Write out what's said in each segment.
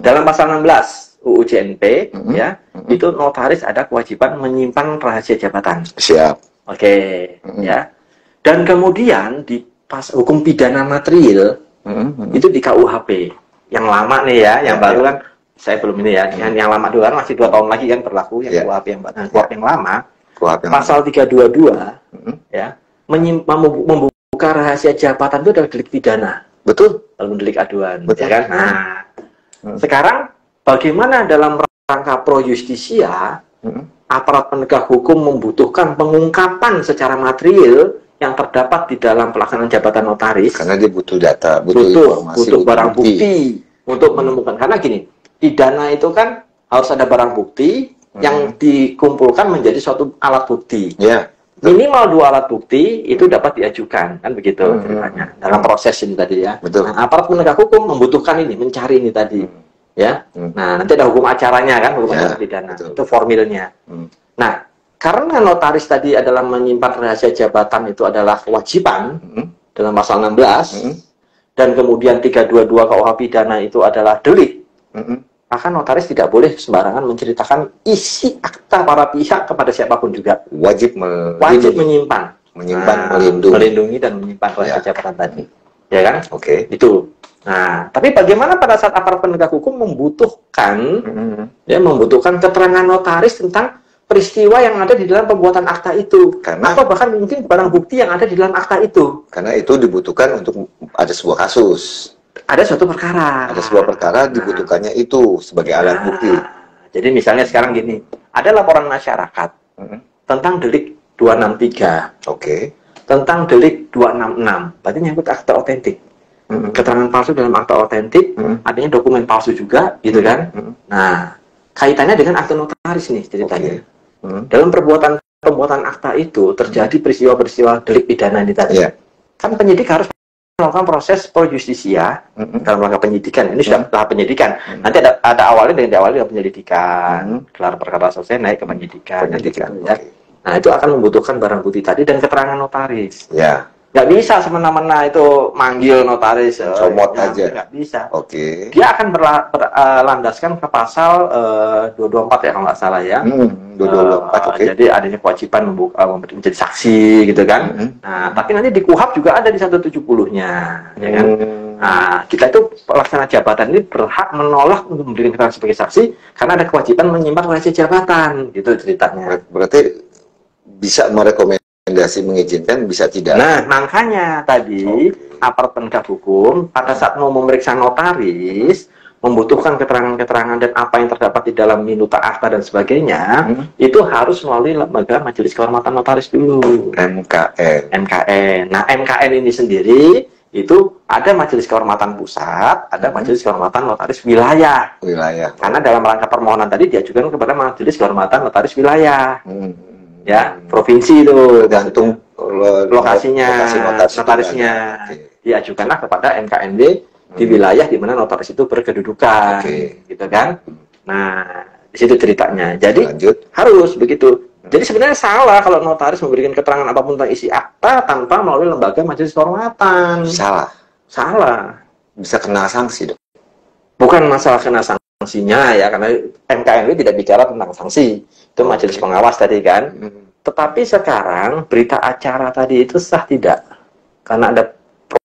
Dalam pasal 16 UU JNP ya, itu notaris ada kewajiban menyimpan rahasia jabatan. Siap. Oke, ya. Dan kemudian di hukum pidana material itu di KUHP yang lama nih ya, yang baru kan saya belum ini ya. Yang lama dulu kan masih 2 tahun lagi kan berlaku yang KUHP yang lama. Pasal 322 ya, membuka rahasia jabatan itu adalah delik pidana. Betul. Dalam delik aduan, ya kan? Nah, sekarang bagaimana dalam rangka pro justisia aparat penegak hukum membutuhkan pengungkapan secara material yang terdapat di dalam pelaksanaan jabatan notaris? Karena dia butuh data, butuh informasi, butuh barang bukti untuk menemukan. Karena gini, pidana itu kan harus ada barang bukti yang dikumpulkan menjadi suatu alat bukti. Ya. Minimal 2 alat bukti itu dapat diajukan, kan begitu ceritanya dalam proses ini tadi ya. Betul. Nah, aparat penegak hukum membutuhkan ini, mencari ini tadi, ya. Nah, nanti ada hukum acaranya kan, hukum acara pidana, itu formilnya. Nah, karena notaris tadi adalah menyimpan rahasia jabatan itu adalah kewajiban dalam pasal 16 dan kemudian 322 KUH pidana itu adalah delik. Maka notaris tidak boleh sembarangan menceritakan isi akta para pihak kepada siapapun juga. Wajib menyimpan, melindungi dan menyimpan rahasia jabatan tadi, ya kan? Oke. Itu. Nah, tapi bagaimana pada saat aparat penegak hukum membutuhkan, membutuhkan keterangan notaris tentang peristiwa yang ada di dalam pembuatan akta itu, atau bahkan mungkin barang bukti yang ada di dalam akta itu? Karena itu dibutuhkan untuk ada sebuah kasus. Ada suatu perkara. Ada sebuah perkara dibutuhkannya itu sebagai alat bukti. Jadi misalnya sekarang gini, ada laporan masyarakat tentang delik 263. Oke. Tentang delik 266. Berarti nyangkut akta otentik. Keterangan palsu dalam akta otentik, artinya dokumen palsu juga, gitu kan? Nah, kaitannya dengan akta notaris nih ceritanya. Dalam pembuatan akta itu terjadi peristiwa-peristiwa delik pidana ini tadi. Kan penyidik harus melakukan proses pro justisia dalam rangka penyidikan. Ini sudah tahap penyidikan. Nanti ada awalnya diawali dengan penyelidikan, gelar perkara selesai naik ke penyidikan. Ya. Nah, itu akan membutuhkan barang bukti tadi dan keterangan notaris. Ya. Nggak bisa semena-mena itu manggil notaris. Comot aja. Nggak bisa. Oke. Dia akan berlandaskan ke pasal 224 ya kalau nggak salah ya. 224. Jadi adanya kewajiban menjadi saksi gitu kan. Nah, tapi nanti di KUHP juga ada di 170-nya, ya kan. Nah, kita itu pelaksana jabatan ini berhak menolak untuk memberikan keterangan sebagai saksi karena ada kewajiban menyimpan rahasia jabatan, gitu ceritanya. Berarti bisa merekomendasi mengizinkan, bisa tidak. Nah, makanya tadi aparat penegak hukum pada saat mau memeriksa notaris membutuhkan keterangan-keterangan dan apa yang terdapat di dalam minuta akta dan sebagainya, itu harus melalui lembaga Majelis Kehormatan Notaris dulu. MKN. Nah, MKN ini sendiri itu ada Majelis Kehormatan Pusat, ada Majelis Kehormatan Notaris Wilayah. Karena dalam rangka permohonan tadi diajukan kepada Majelis Kehormatan Notaris Wilayah. Ya, provinsi itu tergantung lokasinya, notarisnya. Diajukanlah kepada MKND di wilayah di mana notaris itu berkedudukan, gitu kan? Nah, di situ ceritanya. Jadi harus begitu. Jadi sebenarnya salah kalau notaris memberikan keterangan apapun tentang isi akta tanpa melalui lembaga Majelis Kehormatan. Salah. Bisa kena sanksi dong. Bukan masalah kena sanksinya ya, karena MKND tidak bicara tentang sanksi. Itu majelis pengawas tadi kan. Tetapi sekarang berita acara tadi itu sah tidak? Karena ada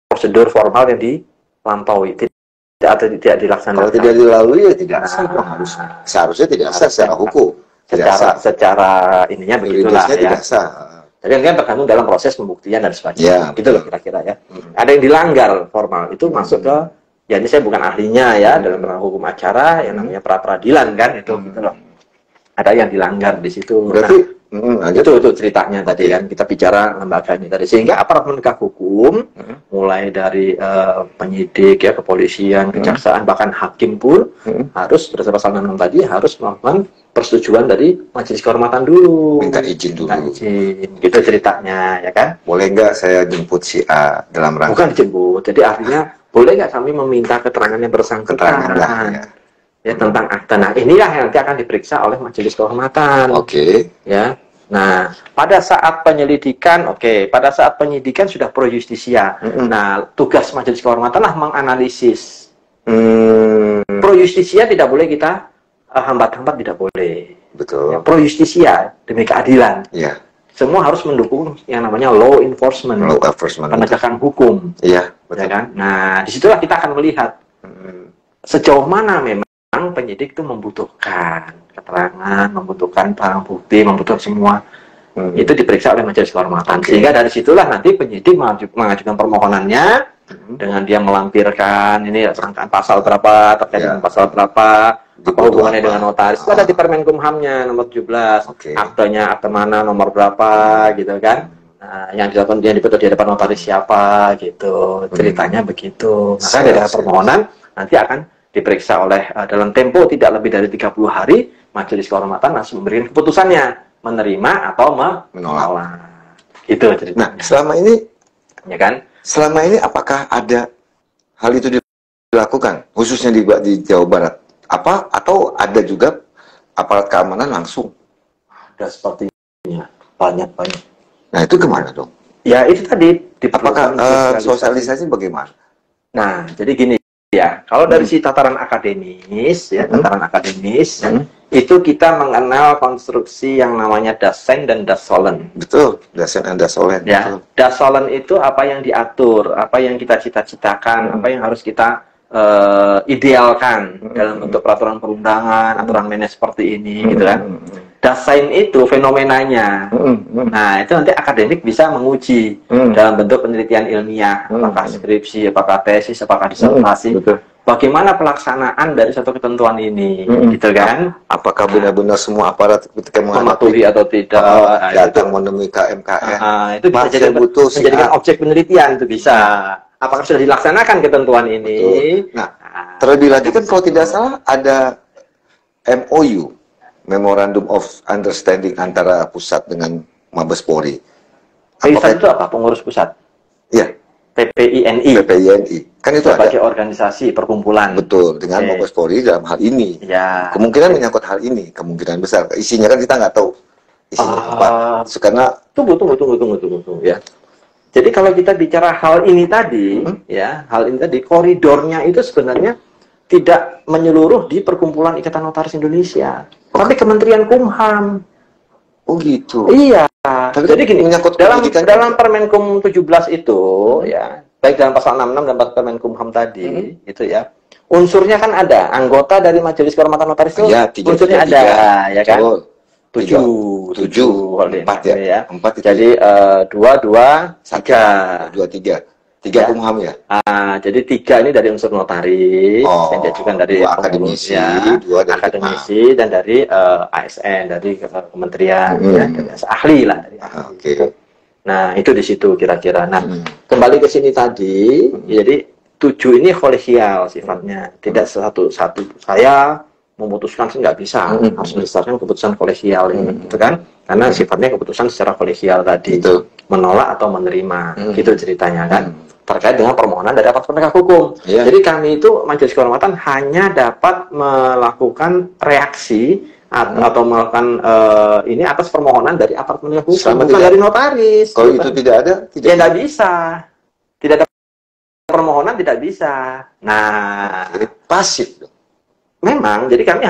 prosedur formal yang dilampaui, tidak dilaksanakan. Kalau tidak dilalui ya tidak sah dong harusnya. Seharusnya tidak sah secara hukum. Secara ininya begitulah ya. Tidak sah. Jadi kan tergantung dalam proses pembuktian dan sebagainya. Gitu loh kira-kira ya. Ada yang dilanggar formal itu masuk ke, ya ini saya bukan ahlinya ya dalam hukum acara yang namanya pra-peradilan kan itu gitu loh. Ada yang dilanggar di situ. Berarti itu ceritanya tadi kan kita bicara lembaganya tadi, sehingga aparat penegak hukum mulai dari penyidik ya, kepolisian, kejaksaan, bahkan hakim pun harus berdasarkan pasal 66 tadi harus melakukan persetujuan dari Majelis Kehormatan dulu. Minta izin dulu. Gitu ceritanya ya kan. Boleh nggak saya jemput si A dalam rangka? Bukan dijemput. Jadi artinya boleh nggak kami meminta keterangan yang bersangkutan ya tentang akta. Nah, inilah yang nanti akan diperiksa oleh Majelis Kehormatan. Ya. Nah, pada saat penyelidikan, pada saat penyidikan sudah pro justisia. Nah, tugas Majelis Kehormatan lah menganalisis Pro justisia tidak boleh kita hambat-hambat, tidak boleh. Betul. Ya, pro justisia demi keadilan. Iya. Semua harus mendukung yang namanya law enforcement, penegakan hukum. Iya, betul. Ya kan? Nah, disitulah kita akan melihat sejauh mana memang penyidik itu membutuhkan keterangan, membutuhkan barang bukti, membutuhkan semua. Itu diperiksa oleh majelis kehormatan. Sehingga dari situlah nanti penyidik mengajukan permohonannya dengan dia melampirkan ini rangkaian pasal berapa, terkait dengan pasal berapa, apa hubungannya dengan notaris. Itu ada di Permenkumhamnya nomor 17. Aktenya akte mana, nomor berapa, gitu kan. Nah, yang dilakukan dia dibutuh di hadapan notaris siapa, gitu. Ceritanya begitu. Maka dari permohonan nanti akan diperiksa oleh dalam tempo tidak lebih dari 30 hari, majelis kehormatan langsung memberikan keputusannya, menerima atau menolak. Itu ceritanya. Nah, selama ini, ya kan? Selama ini apakah ada hal itu dilakukan, khususnya di Jawa Barat? Atau ada juga aparat keamanan langsung? Ada sepertinya, banyak. Nah, itu kemana dong? Ya, itu tadi. Apakah sosialisasi bagaimana? Nah, jadi gini ya, kalau dari si tataran akademis, ya, itu kita mengenal konstruksi yang namanya Dasein dan Dassollen. Betul, Dasein dan Dassollen. Ya, Dassollen itu apa yang diatur, apa yang kita cita-citakan, apa yang harus kita idealkan dalam bentuk peraturan perundangan, aturan menes seperti ini, gitu kan. Dasein itu fenomenanya. Nah, itu nanti akademik bisa menguji dalam bentuk penelitian ilmiah, apakah skripsi, apakah tesis, apakah disertasi. Bagaimana pelaksanaan dari satu ketentuan ini, gitu kan? Apakah benar-benar semua aparat ketika mematuhi atau tidak? Datang menemui KMKN. Itu bisa menjadikan objek penelitian, itu bisa. Apakah sudah dilaksanakan ketentuan ini? Betul. Nah, terlebih lagi kan kalau tidak salah ada MOU, Memorandum of Understanding antara pusat dengan Mabes Polri. Pusat itu apa? Pengurus pusat? Iya. PPINI. Kan itu sebagai organisasi perkumpulan. Betul, dengan Mabes Polri dalam hal ini. Ya. Kemungkinan menyangkut hal ini, kemungkinan besar. Isinya kan kita nggak tahu isinya apa. Karena tunggu ya. Jadi kalau kita bicara hal ini tadi, ya, hal ini tadi koridornya itu sebenarnya tidak menyeluruh di Perkumpulan Ikatan Notaris Indonesia, tapi Kementerian Kumham. Oh gitu. Iya. Tapi jadi gini, dalam Permenkum 17 itu, ya, baik dalam pasal 66 dan pasal Permenkumham tadi, itu ya, unsurnya kan ada, anggota dari Majelis Kehormatan Notaris itu, ya, unsurnya ada, ya kan? 7, 4 ya. 4 itu. Jadi 2, 3. 3 Kumham ya. Jadi 3 ini dari unsur notaris, yang diajukan dari akademisi, 2 dari akademisi, dan dari ASN, dari kementerian, ya, ahli lah dari ahli. Nah, itu di situ kira-kira. Nah, kembali ke sini tadi, jadi 7 ini kolegial sifatnya, tidak satu-satu saya memutuskan nggak bisa, harus berdasarkan keputusan kolegial ini, gitu kan? Karena sifatnya keputusan secara kolegial tadi, menolak atau menerima, gitu ceritanya kan? Terkait dengan permohonan dari aparat penegak hukum. Jadi kami itu Majelis Kehormatan hanya dapat melakukan reaksi atau melakukan ini atas permohonan dari aparat penegak hukum, bukan dari notaris. Kalau itu tidak ada, ya nggak bisa. Tidak ada permohonan, tidak bisa. Nah, pasif. Memang, jadi kami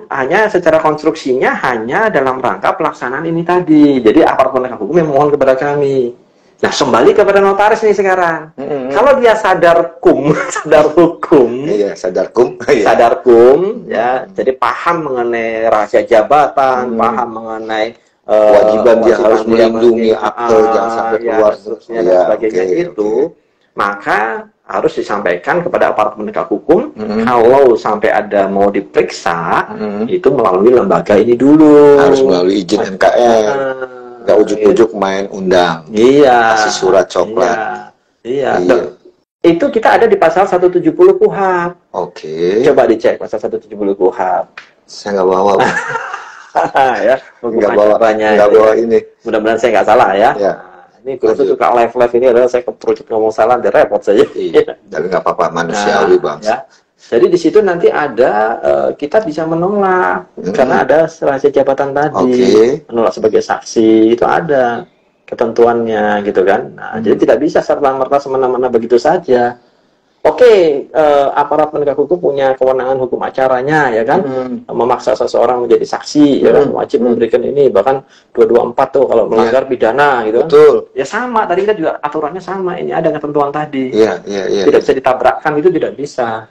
hanya secara konstruksinya hanya dalam rangka pelaksanaan ini tadi. Jadi aparat penegak hukum yang mohon kepada kami. Nah, kembali kepada notaris nih sekarang. Kalau dia sadar sadar hukum, sadar kum, ya, jadi paham mengenai rahasia jabatan, paham mengenai kewajiban dia harus melindungi akte jangan sampai keluar, dan sebagainya itu, maka harus disampaikan kepada aparat penegak hukum kalau sampai ada mau diperiksa itu melalui lembaga ini dulu, harus melalui izin MKN, nggak ujuk-ujuk main undang, kasih surat coklat. Iya. Itu kita ada di pasal 170 KUHP. Coba dicek pasal 170 KUHP. Saya nggak bawa. Ya, nggak bawa ini. Mudah-mudahan saya nggak salah ya. Ini kalau suka live ini adalah saya keperucut ngomong salah, dia repot saja. Tapi nggak apa-apa, manusiawi bang. Ya. Jadi di situ nanti ada kita bisa menolak karena ada rahasia jabatan tadi, menolak sebagai saksi itu ada ketentuannya gitu kan. Nah, jadi tidak bisa serta merta semena-mena begitu saja. Oke, aparat penegak hukum punya kewenangan hukum acaranya, ya kan, memaksa seseorang menjadi saksi, ya kan, wajib memberikan ini, bahkan 224 tuh kalau melanggar pidana, gitu. Betul. Ya sama, tadi kita juga aturannya sama, ini ada ketentuan tadi. Iya. Tidak bisa ditabrakkan, itu tidak bisa.